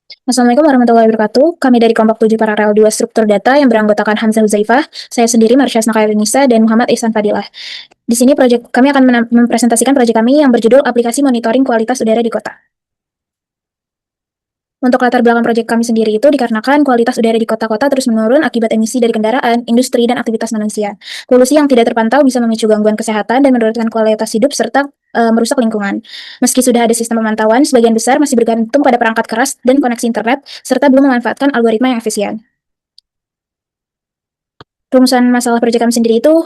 Assalamualaikum warahmatullahi wabarakatuh. Kami dari kelompok 7 Paralel 2 Struktur Data yang beranggotakan Hamzah Huzaifah, saya sendiri Marsha Nisa dan Muhammad Ihsan Fadilah. Di sini kami akan mempresentasikan proyek kami yang berjudul Aplikasi Monitoring Kualitas Udara di Kota. Untuk latar belakang proyek kami sendiri itu dikarenakan kualitas udara di kota-kota terus menurun akibat emisi dari kendaraan, industri, dan aktivitas manusia. Polusi yang tidak terpantau bisa memicu gangguan kesehatan dan menurunkan kualitas hidup serta merusak lingkungan. Meski sudah ada sistem pemantauan, sebagian besar masih bergantung pada perangkat keras dan koneksi internet, serta belum memanfaatkan algoritma yang efisien. Rumusan masalah proyek kami sendiri itu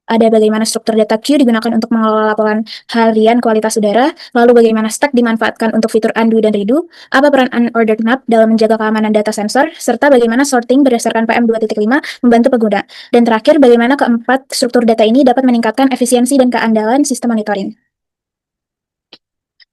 ada bagaimana struktur data queue digunakan untuk mengelola laporan harian kualitas udara, lalu bagaimana stack dimanfaatkan untuk fitur undo dan redo, apa peran unordered map dalam menjaga keamanan data sensor, serta bagaimana sorting berdasarkan PM2.5 membantu pengguna. Dan terakhir, bagaimana keempat struktur data ini dapat meningkatkan efisiensi dan keandalan sistem monitoring.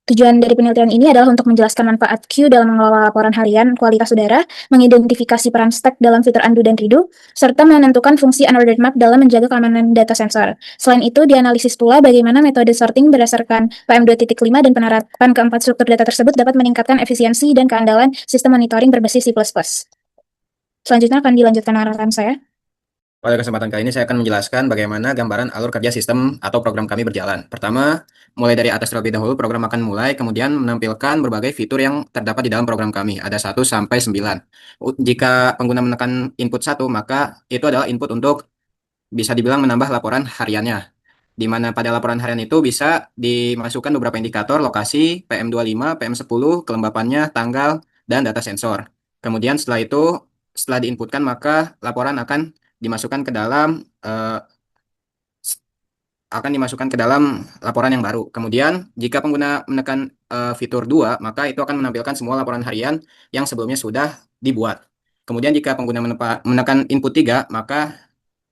Tujuan dari penelitian ini adalah untuk menjelaskan manfaat Q dalam mengelola laporan harian kualitas udara, mengidentifikasi peran stack dalam fitur undo dan redo, serta menentukan fungsi unordered map dalam menjaga keamanan data sensor. Selain itu, dianalisis pula bagaimana metode sorting berdasarkan PM2.5 dan penerapan keempat struktur data tersebut dapat meningkatkan efisiensi dan keandalan sistem monitoring berbasis C++. Selanjutnya akan dilanjutkan arahan saya. Pada kesempatan kali ini saya akan menjelaskan bagaimana gambaran alur kerja sistem atau program kami berjalan. Pertama, mulai dari atas terlebih dahulu, program akan mulai, kemudian menampilkan berbagai fitur yang terdapat di dalam program kami. Ada 1 sampai 9. Jika pengguna menekan input 1, maka itu adalah input untuk bisa dibilang menambah laporan hariannya. Di mana pada laporan harian itu bisa dimasukkan beberapa indikator, lokasi, PM25, PM10, kelembapannya, tanggal, dan data sensor. Kemudian setelah itu, setelah diinputkan, maka laporan akan dimasukkan ke dalam laporan yang baru. Kemudian jika pengguna menekan fitur 2, maka itu akan menampilkan semua laporan harian yang sebelumnya sudah dibuat. Kemudian jika pengguna menekan input 3, maka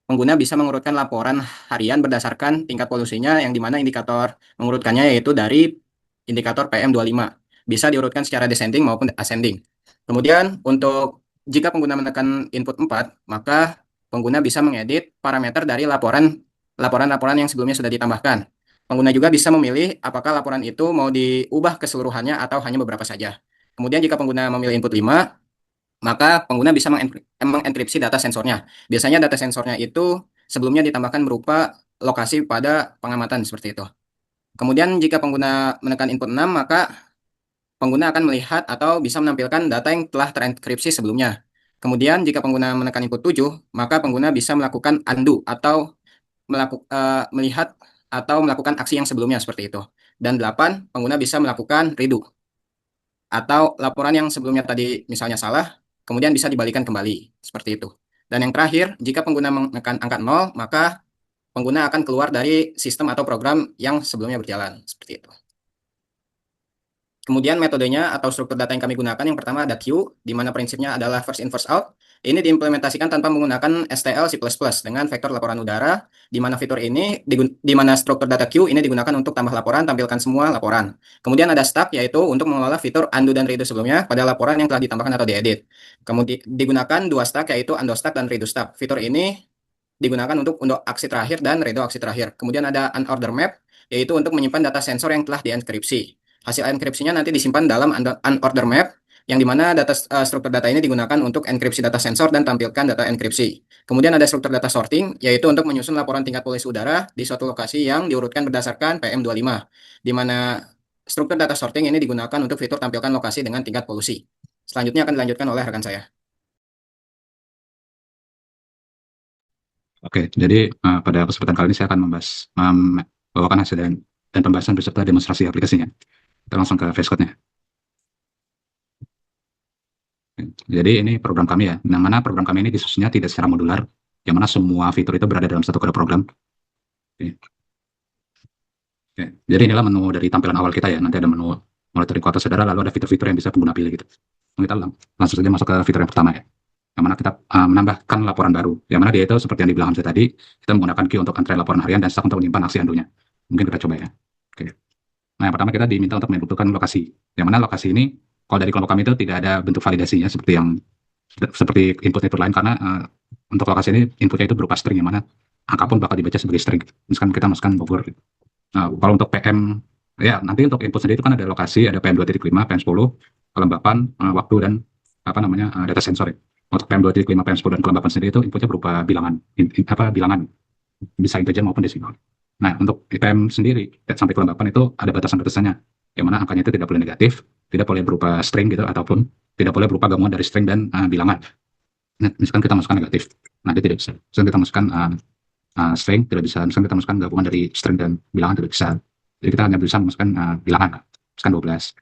pengguna bisa mengurutkan laporan harian berdasarkan tingkat polusinya, yang dimana indikator mengurutkannya yaitu dari indikator PM25. Bisa diurutkan secara descending maupun ascending. Kemudian untuk jika pengguna menekan input 4, maka pengguna bisa mengedit parameter dari laporan-laporan yang sebelumnya sudah ditambahkan. Pengguna juga bisa memilih apakah laporan itu mau diubah keseluruhannya atau hanya beberapa saja. Kemudian jika pengguna memilih input 5, maka pengguna bisa mengenkripsi data sensornya. Biasanya data sensornya itu sebelumnya ditambahkan berupa lokasi pada pengamatan seperti itu. Kemudian jika pengguna menekan input 6, maka pengguna akan melihat atau bisa menampilkan data yang telah terenkripsi sebelumnya. Kemudian jika pengguna menekan input 7, maka pengguna bisa melakukan undo atau melihat atau melakukan aksi yang sebelumnya seperti itu. Dan 8, pengguna bisa melakukan redo atau laporan yang sebelumnya tadi misalnya salah, kemudian bisa dibalikan kembali seperti itu. Dan yang terakhir, jika pengguna menekan angka 0, maka pengguna akan keluar dari sistem atau program yang sebelumnya berjalan seperti itu. Kemudian metodenya atau struktur data yang kami gunakan, yang pertama ada queue, di mana prinsipnya adalah first in first out. Ini diimplementasikan tanpa menggunakan STL C++ dengan vektor laporan udara, di mana fitur ini, di mana struktur data queue ini digunakan untuk tambah laporan, tampilkan semua laporan. Kemudian ada stack, yaitu untuk mengelola fitur undo dan redo sebelumnya pada laporan yang telah ditambahkan atau diedit. Kemudian digunakan 2 stack, yaitu undo stack dan redo stack. Fitur ini digunakan untuk aksi terakhir dan redo aksi terakhir. Kemudian ada unorder map, yaitu untuk menyimpan data sensor yang telah dienkripsi. Hasil enkripsinya nanti disimpan dalam unorder map, yang dimana struktur data ini digunakan untuk enkripsi data sensor dan tampilkan data enkripsi. Kemudian ada struktur data sorting, yaitu untuk menyusun laporan tingkat polusi udara di suatu lokasi yang diurutkan berdasarkan PM25, di mana struktur data sorting ini digunakan untuk fitur tampilkan lokasi dengan tingkat polusi. Selanjutnya akan dilanjutkan oleh rekan saya. Oke, jadi pada kesempatan kali ini saya akan membawakan hasil dan pembahasan beserta demonstrasi aplikasinya. Kita langsung ke VS Code-nya. Jadi ini program kami ya, yang mana program kami ini disusunnya tidak secara modular, yang mana semua fitur itu berada dalam satu kode program. Oke. Oke. Jadi inilah menu dari tampilan awal kita ya, nanti ada menu monitoring kualitas udara, lalu ada fitur-fitur yang bisa pengguna pilih gitu. Kita langsung saja masuk ke fitur yang pertama ya, yang mana kita menambahkan laporan baru, yang mana dia itu seperti yang dibilang Hamzah tadi, kita menggunakan queue untuk antrean laporan harian dan stack untuk menyimpan aksi andunya. Mungkin kita coba ya. Oke. Nah, yang pertama kita diminta untuk menentukan lokasi, yang mana lokasi ini kalau dari kelompok kami itu tidak ada bentuk validasinya seperti input-input lain, karena untuk lokasi ini inputnya itu berupa string, yang mana angka pun bakal dibaca sebagai string. Misalkan kita masukkan Bogor. Nah, kalau untuk PM, ya nanti untuk input sendiri itu kan ada lokasi, ada PM2.5, PM10, kelembapan, waktu, dan data sensor ya. Untuk PM2.5, PM10 dan kelembapan sendiri itu inputnya berupa bilangan, bilangan bisa integer maupun desimal. Nah, untuk PM sendiri sampai kelembapan itu ada batasan-batasannya, yang mana angkanya itu tidak boleh negatif, tidak boleh berupa string gitu, ataupun tidak boleh berupa gabungan dari string dan bilangan. Nah, misalkan kita masukkan negatif, nah dia tidak bisa. Misalkan kita masukkan string, tidak bisa. Misalkan kita masukkan gabungan dari string dan bilangan, tidak bisa. Jadi kita hanya bisa memasukkan bilangan, misalkan 12.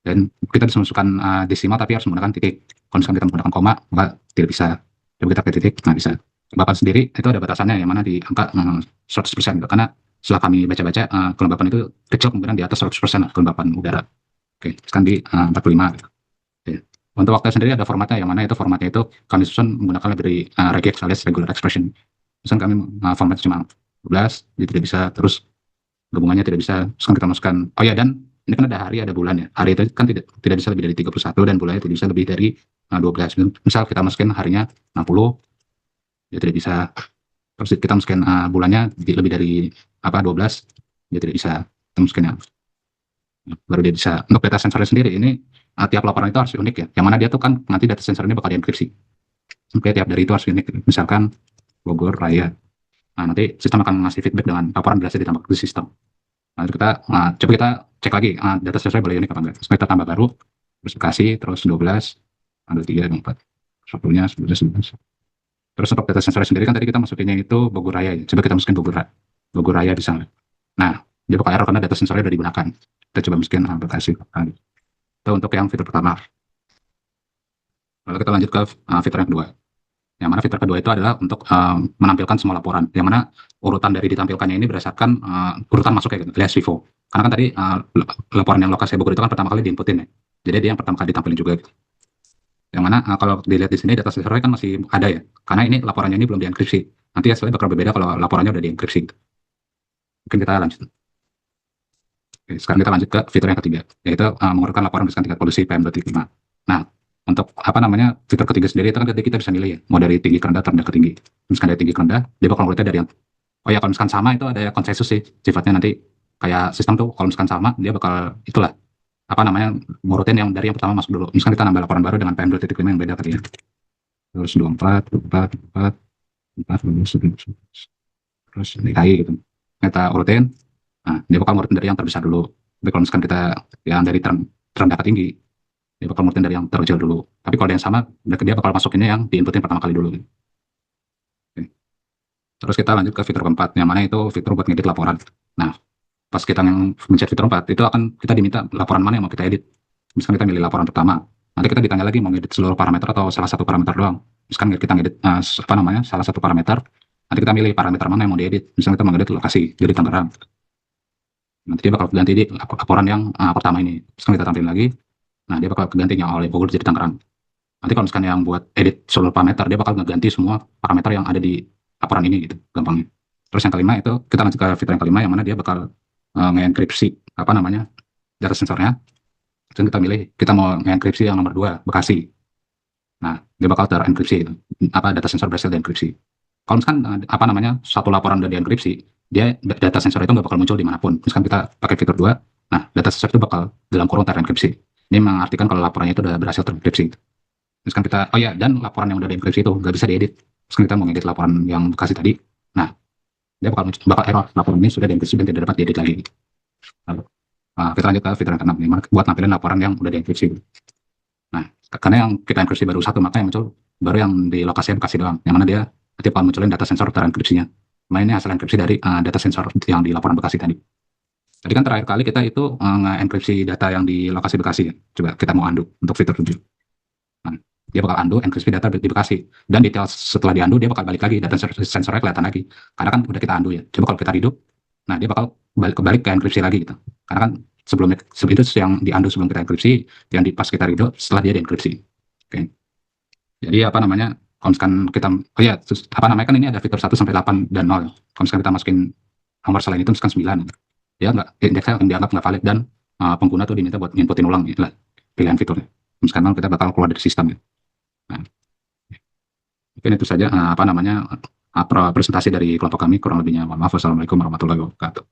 Dan kita bisa masukkan desimal, tapi harus menggunakan titik. Kalau misalkan kita menggunakan koma, maka tidak bisa. Coba kita pakai titik, nah bisa. Kelembapan sendiri itu ada batasannya, yang mana di angka 100%, gitu. Karena setelah kami baca-baca, kelembapan itu kecil kemungkinan di atas 100% kelembapan udara. Oke, sekarang di 45. Gitu. Oke. Untuk waktu sendiri ada formatnya, yang mana itu formatnya itu kami susun menggunakan library regex alias regular expression. Misalkan kami format cuma 12, jadi tidak bisa, terus gabungannya tidak bisa. Misalkan kita masukkan, oh ya, dan ini kan ada hari, ada bulan ya. Hari itu kan tidak bisa lebih dari 31, dan bulannya tidak bisa lebih dari 12. Misal kita masukin harinya 60, ya tidak bisa. Terus kita masukin bulannya lebih dari 12, ya tidak bisa. Kita masukin baru dia bisa. Untuk data sensornya sendiri ini tiap laporan itu harus unik ya. Yang mana dia tuh kan nanti data sensor ini bakal dienkripsi. Sampai tiap dari itu harus unik. Misalkan Bogor Raya. Nah, nanti sistem akan ngasih feedback dengan laporan berhasil ditambah ke sistem. Nah, coba kita cek lagi data sensor boleh unik apa enggak. Terus kita tambah baru, terus Bekasi, terus 12, ada 3, 4, satunya 11. Terus untuk data sensor sendiri kan tadi kita masukinnya itu Bogor Raya. Coba kita masukin Bogor Raya bisa. Nah, dia bakal error karena data sensornya udah digunakan. Kita coba masukin Bekasi. Itu untuk yang fitur pertama. Lalu kita lanjut ke fitur yang kedua. Yang mana fitur kedua itu adalah untuk menampilkan semua laporan. Yang mana urutan dari ditampilkannya ini berdasarkan urutan masuknya gitu, alias FIFO. Karena kan tadi laporan yang lokasi Bogor itu kan pertama kali diinputin ya. Jadi dia yang pertama kali ditampilin juga gitu. Yang mana kalau dilihat di sini data sensornya kan masih ada ya. Karena ini laporannya ini belum dienkripsi. Nanti hasilnya bakal berbeda kalau laporannya udah dienkripsi. Mungkin kita lanjut. Oke, sekarang kita lanjut ke fitur yang ketiga, yaitu mengurutkan laporan berdasarkan tingkat polusi PM2.5. Nah, untuk fitur ketiga sendiri itu kan kita bisa milih ya, mau dari tinggi ke rendah atau rendah ke tinggi. Misalkan dari tinggi ke rendah, dia bakal ngurutnya dari yang, oh ya, kalau misalkan sama itu ada konsensus sih, sifatnya nanti kayak sistem tuh, kalau misalkan sama, dia bakal itulah, ngurutin yang dari yang pertama masuk dulu. Misalkan kita nambah laporan baru dengan PM2.5 yang beda tadi ya. Terus 24, 24, 24, terus DKI gitu. Kita urutin, nah, dia bakal ngurutin dari yang terbesar dulu. Tapi kalau misalkan kita yang dari terendah ke tinggi, dia bakal ngurutin dari yang terkecil dulu. Tapi kalau yang sama, dia bakal masukinnya yang diinputin pertama kali dulu. Oke. Terus kita lanjut ke fitur keempat, yang mana itu fitur buat ngedit laporan. Nah, pas kita mencet fitur 4, itu akan kita diminta laporan mana yang mau kita edit. Misalkan kita milih laporan pertama, nanti kita ditanya lagi mau ngedit seluruh parameter atau salah satu parameter doang. Misalkan kita ngedit salah satu parameter, nanti kita milih parameter mana yang mau diedit. Misalkan kita mau ngedit lokasi, jadi Tangerang. Nanti dia bakal ganti di laporan yang pertama ini. Misalkan kita tampilin lagi, nah dia bakal gantinya oleh Bogor jadi Tangerang. Nanti kalau misalkan yang buat edit seluruh parameter, dia bakal ngeganti semua parameter yang ada di laporan ini gitu, gampangnya. Terus yang kelima itu, kita lanjut ke fitur yang kelima, yang mana dia bakal nge-enkripsi data sensornya. Dan kita milih, kita mau nge-enkripsi yang nomor 2, Bekasi. Nah, dia bakal terenkripsi itu. Data sensor berhasil dienkripsi. Kalau misalkan satu laporan udah dienkripsi, dia data sensor itu nggak bakal muncul dimanapun. Misalkan kita pakai fitur 2, nah data sensor itu bakal dalam kurung terenkripsi. Ini mengartikan kalau laporannya itu udah berhasil terenkripsi. Misalkan kita, oh ya, dan laporan yang udah dienkripsi itu nggak bisa diedit. Misalkan kita mau ngedit laporan yang Bekasi tadi, nah dia bakal error, laporan ini sudah dienkripsi dan tidak dapat diedit lagi. Lalu, kita lanjut ke fitur yang ke-6, buat nampilin laporan yang udah dienkripsi. Nah, karena yang kita enkripsi baru satu, maka yang muncul baru yang di lokasi Bekasi doang, yang mana dia nanti bakal munculin data sensor terenkripsinya. Nah, ini hasil enkripsi dari data sensor yang di laporan Bekasi tadi. Tadi kan terakhir kali kita itu nge-enkripsi data yang di lokasi Bekasi ya. Coba kita mau undo untuk fitur 7. Nah, dia bakal undo enkripsi data di Bekasi. Dan detail setelah di undo, dia bakal balik lagi, data sensornya kelihatan lagi. Karena kan udah kita undo ya. Coba kalau kita redo, nah dia bakal kebalik ke enkripsi lagi gitu. Karena kan sebelum itu yang di undo sebelum kita enkripsi, yang pas kita redo setelah dia dienkripsi. Oke. Jadi kalau misalkan kita, kan ini ada fitur 1 sampai 8 dan 0. Kalau misalkan kita masukin nomor selain itu misalkan 9, ya indeksnya dianggap nggak valid, dan pengguna tuh diminta buat inputin ulang, itulah pilihan fiturnya. Misalkan kita bakal keluar dari sistem ya. Nah, mungkin itu saja presentasi dari kelompok kami. Kurang lebihnya mohon maaf. Wassalamualaikum warahmatullahi wabarakatuh.